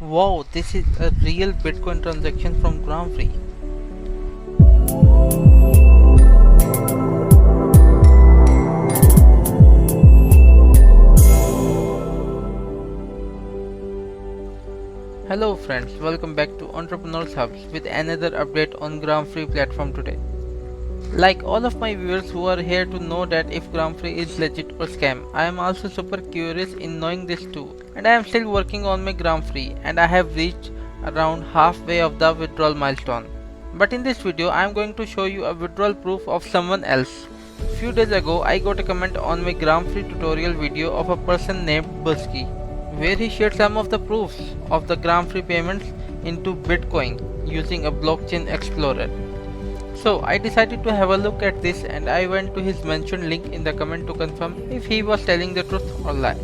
Wow, this is a real Bitcoin transaction from Gramfree. Hello friends, welcome back to Entrepreneurs Hubs with another update on Gramfree platform today. Like all of my viewers who are here to know that if Gramfree is legit or scam, I am also super curious in knowing this too. And I am still working on my Gramfree and I have reached around halfway of the withdrawal milestone. But in this video I am going to show you a withdrawal proof of someone else. Few days ago I got a comment on my Gramfree tutorial video of a person named Buzkey, where he shared some of the proofs of the Gramfree payments into Bitcoin using a blockchain explorer. So I decided to have a look at this and I went to his mentioned link in the comment to confirm if he was telling the truth or lie.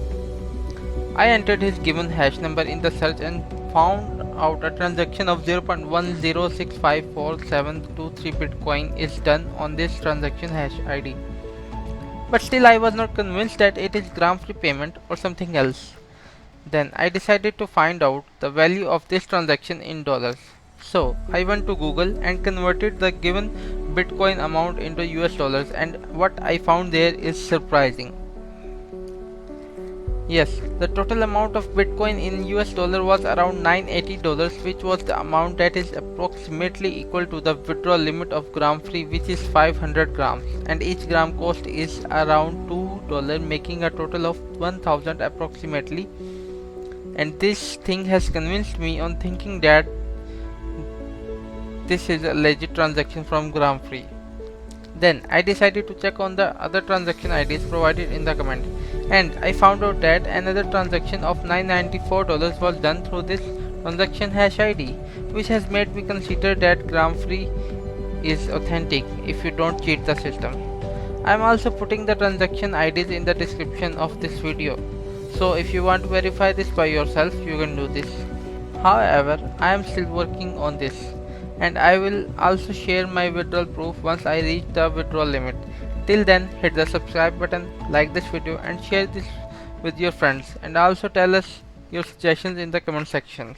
I entered his given hash number in the search and found out a transaction of 0.1065473 Bitcoin is done on this transaction hash ID. But still I was not convinced that it is Gramfree payment or something else. Then I decided to find out the value of this transaction in dollars. So I went to Google and converted the given Bitcoin amount into US dollars, and what I found there is surprising. Yes, the total amount of Bitcoin in US dollar was around $980, which was the amount that is approximately equal to the withdrawal limit of Gramfree, which is 500 grams, and each gram cost is around $2, making a total of 1000 approximately. And this thing has convinced me on thinking that this is a legit transaction from Gramfree. Then I decided to check on the other transaction IDs provided in the comment, and I found out that another transaction of $994 was done through this transaction hash ID, which has made me consider that Gramfree is authentic if you don't cheat the system. I am also putting the transaction IDs in the description of this video, so if you want to verify this by yourself, you can do this. However, I am still working on this, and I will also share my withdrawal proof once I reach the withdrawal limit. Till then, hit the subscribe button, like this video and share this with your friends, and also tell us your suggestions in the comment sections.